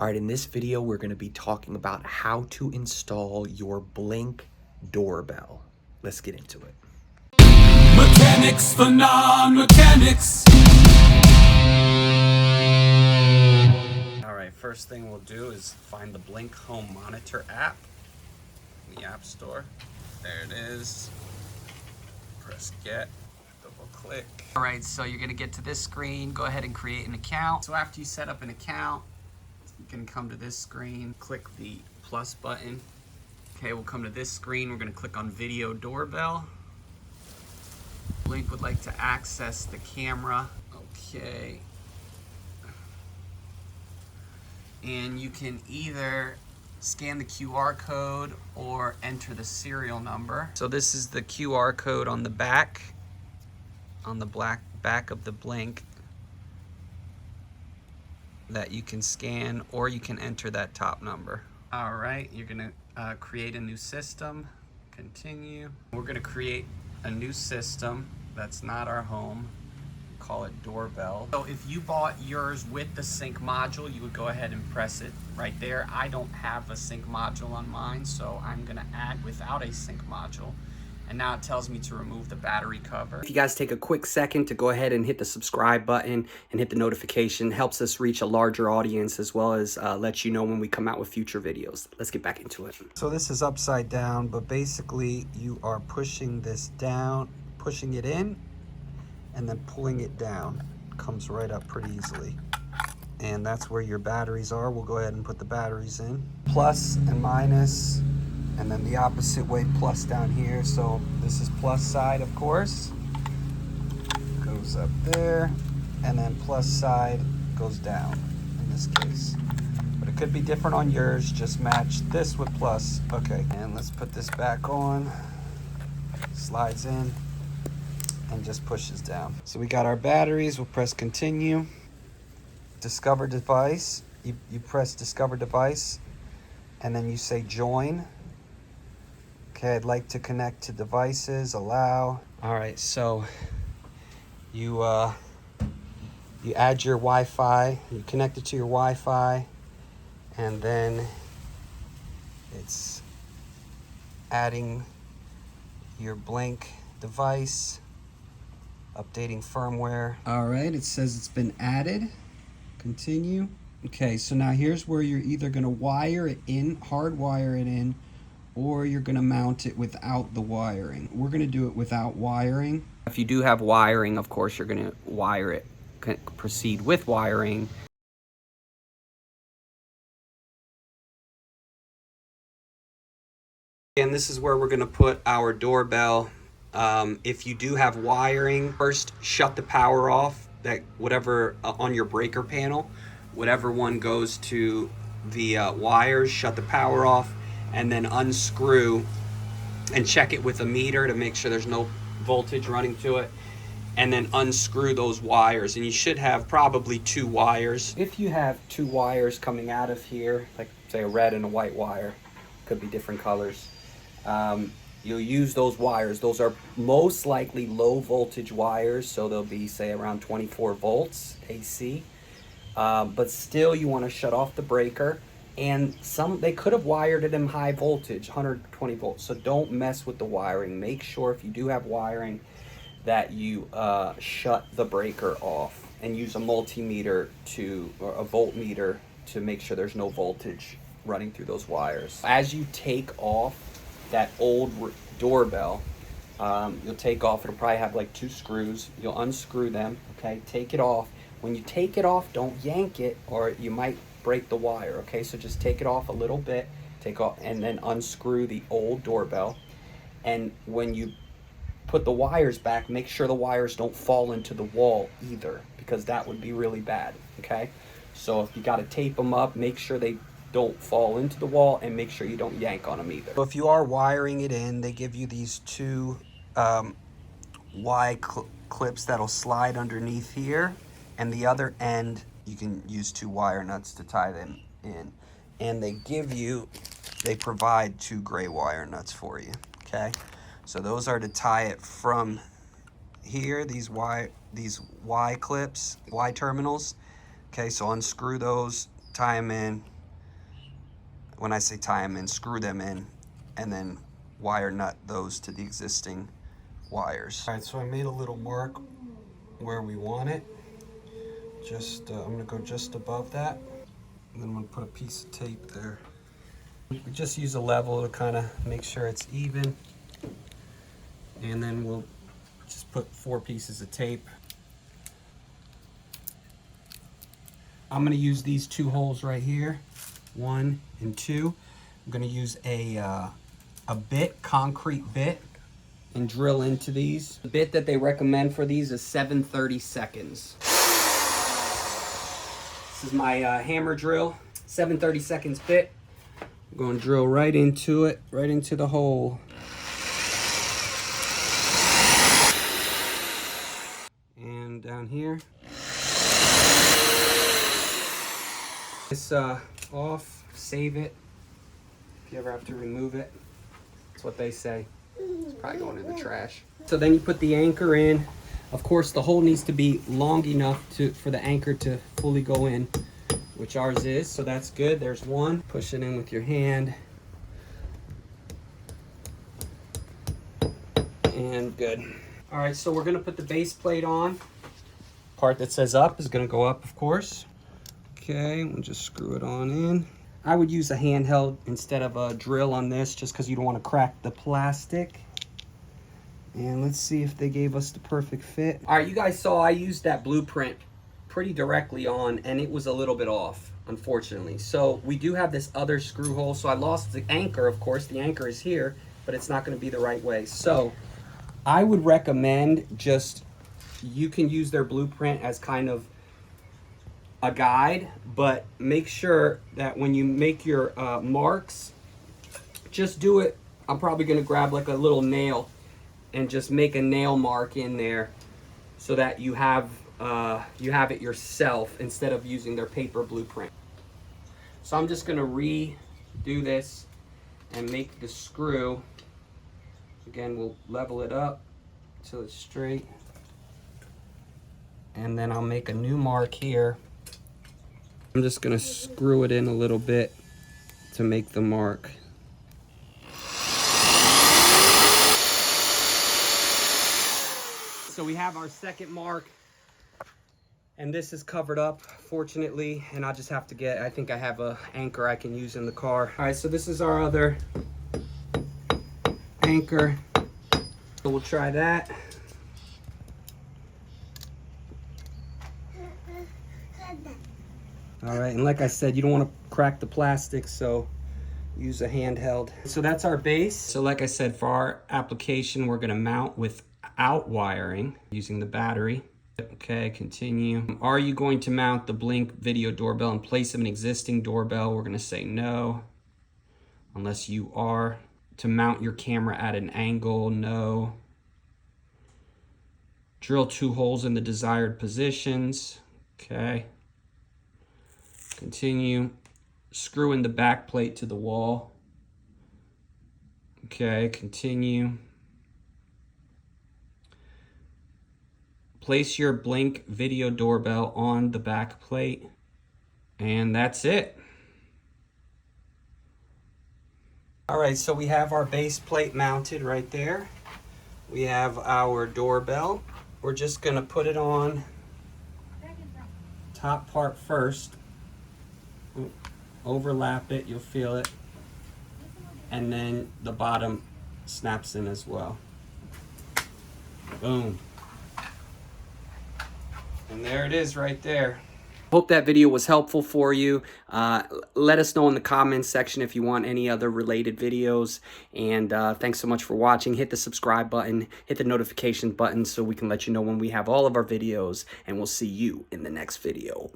All right, in this video, we're gonna be talking about how to install your Blink doorbell. Let's get into it. Mechanics for non-mechanics. All right, first thing we'll do is find the Blink Home Monitor app in the App Store. There it is. Press get, double click. All right, so you're gonna get to this screen. Go ahead and create an account. So after you set up an account, you can come to this screen, click the plus button. Okay, we'll come to this screen. We're gonna click on Video Doorbell. Blink would like to access the camera. Okay. And you can either scan the QR code or enter the serial number. So this is the QR code on the back, on the back of the Blink, that you can scan, or you can enter that top number. All right, you're gonna create a new system, continue. We're gonna create a new system that's not our home. Call it Doorbell. So if you bought yours with the sync module, you would go ahead and press it right there. I don't have a sync module on mine, so I'm gonna add without a sync module. And now it tells me to remove the battery cover. If you guys take a quick second to go ahead and hit the subscribe button and hit the notification, helps us reach a larger audience as well as let you know when we come out with future videos. Let's get back into it. So this is upside down, but basically you are pushing this down, pushing it in, and then pulling it down. Comes right up pretty easily. And that's where your batteries are. We'll go ahead and put the batteries in. Plus and minus, and then the opposite way, plus down here. So this is plus side, of course. Goes up there, and then plus side goes down in this case. But it could be different on yours. Just match this with plus. Okay, and let's put this back on. Slides in and just pushes down. So we got our batteries. We'll press continue. Discover device. You press discover device, and then you say join. Okay, I'd like to connect to devices, allow. All right, so you add your Wi-Fi, you connect it to your Wi-Fi, and then it's adding your Blink device, updating firmware. All right, it says it's been added. Continue. Okay, so now here's where you're either gonna wire it in, hardwire it in, or you're gonna mount it without the wiring. We're gonna do it without wiring. If you do have wiring, of course, you're gonna wire it, proceed with wiring. And this is where we're gonna put our doorbell. If you do have wiring, first shut the power off, that whatever on your breaker panel, whatever one goes to the wires, shut the power off, and then unscrew and check it with a meter to make sure there's no voltage running to it, and then unscrew those wires. And you should have probably 2 wires. If you have 2 wires coming out of here, like say a red and a white wire, could be different colors, you'll use those wires. Those are most likely low voltage wires, so they'll be say around 24 volts AC, but still you want to shut off the breaker. And they could have wired it in high voltage, 120 volts. So don't mess with the wiring. Make sure if you do have wiring that you shut the breaker off and use a multimeter or a voltmeter to make sure there's no voltage running through those wires. As you take off that old doorbell, you'll take off, it'll probably have like 2 screws. You'll unscrew them, okay? Take it off. When you take it off, don't yank it or you might break the wire, okay? So just take it off a little bit, take off, and then unscrew the old doorbell. And when you put the wires back, make sure the wires don't fall into the wall either, because that would be really bad, okay? So if you got to tape them up, make sure they don't fall into the wall, and make sure you don't yank on them either. So if you are wiring it in, they give you these 2 Y clips that'll slide underneath here, and the other end you can use 2 wire nuts to tie them in. And they provide 2 gray wire nuts for you, okay? So those are to tie it from here, these Y clips, Y terminals. Okay, so unscrew those, tie them in. When I say tie them in, screw them in, and then wire nut those to the existing wires. All right, so I made a little mark where we want it. Just, I'm gonna go just above that. And then I'm gonna put a piece of tape there. We just use a level to kind of make sure it's even. And then we'll just put 4 pieces of tape. I'm gonna use these 2 holes right here, 1 and 2. I'm gonna use a bit, concrete bit, and drill into these. The bit that they recommend for these is 7/32. This is my hammer drill, 7/32 bit. I'm going to drill right into it, right into the hole. And down here. This off, save it. If you ever have to remove it, that's what they say. It's probably going in the trash. So then you put the anchor in. Of course, the hole needs to be long enough for the anchor to fully go in, which ours is, so that's good. There's one. Push it in with your hand. And good. All right, so we're gonna put the base plate on. Part that says up is gonna go up, of course. Okay, we'll just screw it on in. I would use a handheld instead of a drill on this, just because you don't want to crack the plastic. And let's see if they gave us the perfect fit. All right, you guys saw I used that blueprint pretty directly on, and it was a little bit off, unfortunately. So we do have this other screw hole. So I lost the anchor, of course. The anchor is here, but it's not going to be the right way. So I would recommend you can use their blueprint as kind of a guide, but make sure that when you make your marks, just do it. I'm probably going to grab like a little nail and just make a nail mark in there so that you have it yourself instead of using their paper blueprint. So I'm just going to redo this and make the screw. Again, we'll level it up till it's straight, and then I'll make a new mark here. I'm just going to screw it in a little bit to make the mark. So we have our second mark, and this is covered up, fortunately, and I'll just have to I think I have a anchor I can use in the car. All right, so this is our other anchor. So we'll try that. All right, and like I said, you don't want to crack the plastic, so use a handheld. So that's our base. So like I said, for our application, we're going to mount without wiring using the battery. Okay, continue. Are you going to mount the Blink video doorbell in place of an existing doorbell? We're going to say no, unless you are. To mount your camera at an angle, no. Drill 2 holes in the desired positions. Okay. Continue. Screw in the back plate to the wall. Okay, continue. Place your Blink video doorbell on the back plate. And that's it. All right, so we have our base plate mounted right there. We have our doorbell. We're just gonna put it on top part first. Overlap it, you'll feel it. And then the bottom snaps in as well. Boom. And there it is right there. Hope that video was helpful for you. Let us know in the comments section if you want any other related videos. And thanks so much for watching. Hit the subscribe button, hit the notification button so we can let you know when we have all of our videos. And we'll see you in the next video.